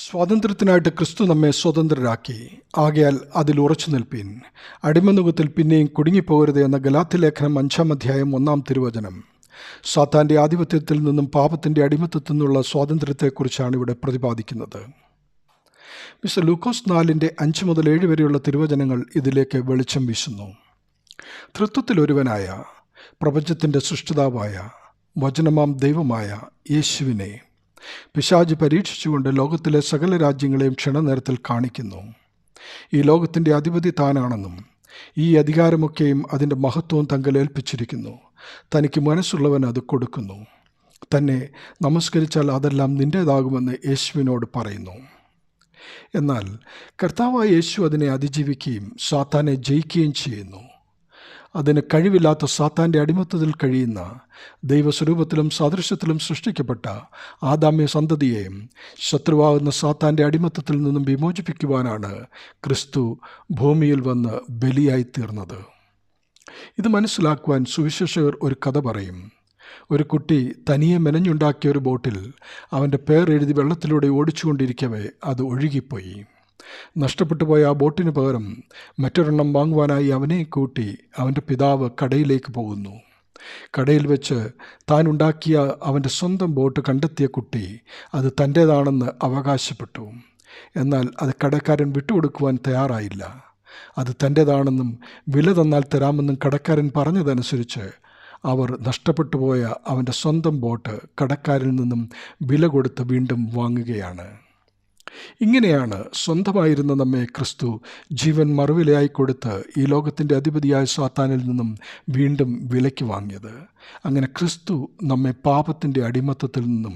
സ്വാതന്ത്ര്യത്തിനായിട്ട് ക്രിസ്തു നമ്മെ സ്വതന്ത്രരാക്കി. ആകയാൽ അതിൽ ഉറച്ചു നിൽപ്പീൻ. അടിമനുഖത്തിൽ പിന്നെയും കുടുങ്ങിപ്പോകരുത് എന്ന ഗലാത്യ ലേഖനം 5-ാം അധ്യായം 1-ാം തിരുവചനം സാത്താൻ്റെ ആധിപത്യത്തിൽ നിന്നും പാപത്തിൻ്റെ അടിമത്തത്തിൽ നിന്നുള്ള സ്വാതന്ത്ര്യത്തെക്കുറിച്ചാണ് ഇവിടെ പ്രതിപാദിക്കുന്നത്. മിസ്റ്റർ ലൂക്കോസ് 4-ന്റെ 5 മുതൽ 7 വരെയുള്ള തിരുവചനങ്ങൾ ഇതിലേക്ക് വെളിച്ചം വീശുന്നു. തൃത്വത്തിലൊരുവനായ, പ്രപഞ്ചത്തിൻ്റെ സൃഷ്ടിതാവായ, വചനമാം ദൈവമായ യേശുവിനെ പിശാച് പരീക്ഷിച്ചുകൊണ്ട് ലോകത്തിലെ സകല രാജ്യങ്ങളെയും ക്ഷണനേരത്തിൽ കാണിക്കുന്നു. ഈ ലോകത്തിൻ്റെ അധിപതി താനാണെന്നും ഈ അധികാരമൊക്കെയും അതിൻ്റെ മഹത്വവും തങ്കലേൽപ്പിച്ചിരിക്കുന്നു. തനിക്ക് മനസ്സുള്ളവൻ അത് കൊടുക്കുന്നു. തന്നെ നമസ്കരിച്ചാൽ അതെല്ലാം നിൻ്റേതാകുമെന്ന് യേശുവിനോട് പറയുന്നു. എന്നാൽ കർത്താവായ യേശു അതിനെ അതിജീവിക്കുകയും സാത്താനെ ജയിക്കുകയും ചെയ്യുന്നു. അതിന് കഴിവില്ലാത്ത സാത്താൻ്റെ അടിമത്തത്തിൽ കഴിയുന്ന ദൈവസ്വരൂപത്തിലും സാദൃശ്യത്തിലും സൃഷ്ടിക്കപ്പെട്ട ആദാമ്യ സന്തതിയെയും ശത്രുവാകുന്ന സാത്താൻ്റെ അടിമത്തത്തിൽ നിന്നും വിമോചിപ്പിക്കുവാനാണ് ക്രിസ്തു ഭൂമിയിൽ വന്ന് ബലിയായിത്തീർന്നത്. ഇത് മനസ്സിലാക്കുവാൻ സുവിശേഷകർ ഒരു കഥ പറയും. ഒരു കുട്ടി തനിയെ മെനഞ്ഞുണ്ടാക്കിയ ഒരു ബോട്ടിൽ അവൻ്റെ പേർ എഴുതി വെള്ളത്തിലൂടെ ഓടിച്ചുകൊണ്ടിരിക്കവേ അത് ഒഴുകിപ്പോയി. നഷ്ടപ്പെട്ടു പോയ ആ ബോട്ടിന് പകരം മറ്റൊരെണ്ണം വാങ്ങുവാനായി അവനെ കൂട്ടി അവൻ്റെ പിതാവ് കടയിലേക്ക് പോകുന്നു. കടയിൽ വെച്ച് താൻ ഉണ്ടാക്കിയ അവൻ്റെ സ്വന്തം ബോട്ട് കണ്ടെത്തിയ കുട്ടി അത് തൻ്റേതാണെന്ന് അവകാശപ്പെട്ടു. എന്നാൽ അത് കടക്കാരൻ വിട്ടുകൊടുക്കുവാൻ തയ്യാറായില്ല. അത് തൻ്റേതാണെന്നും വില തന്നാൽ തരാമെന്നും കടക്കാരൻ പറഞ്ഞതനുസരിച്ച് അവർ നഷ്ടപ്പെട്ടു പോയ അവൻ്റെ സ്വന്തം ബോട്ട് കടക്കാരിൽ നിന്നും വില കൊടുത്ത് വീണ്ടും വാങ്ങുകയാണ്. ഇങ്ങനെയാണ് സ്വന്തമായിരുന്ന നമ്മെ ക്രിസ്തു ജീവൻ മറുവിലയായി കൊടുത്ത് ഈ ലോകത്തിൻ്റെ അധിപതിയായ സാത്താനിൽ നിന്നും വീണ്ടും വിലയ്ക്ക് വാങ്ങിയത്. അങ്ങനെ ക്രിസ്തു നമ്മെ പാപത്തിൻ്റെ അടിമത്തത്തിൽ നിന്നും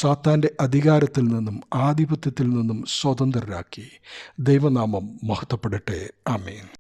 സാത്താൻ്റെ അധികാരത്തിൽ നിന്നും ആധിപത്യത്തിൽ നിന്നും സ്വതന്ത്രരാക്കി. ദൈവനാമം മഹത്വപ്പെടട്ടെ. ആമേൻ.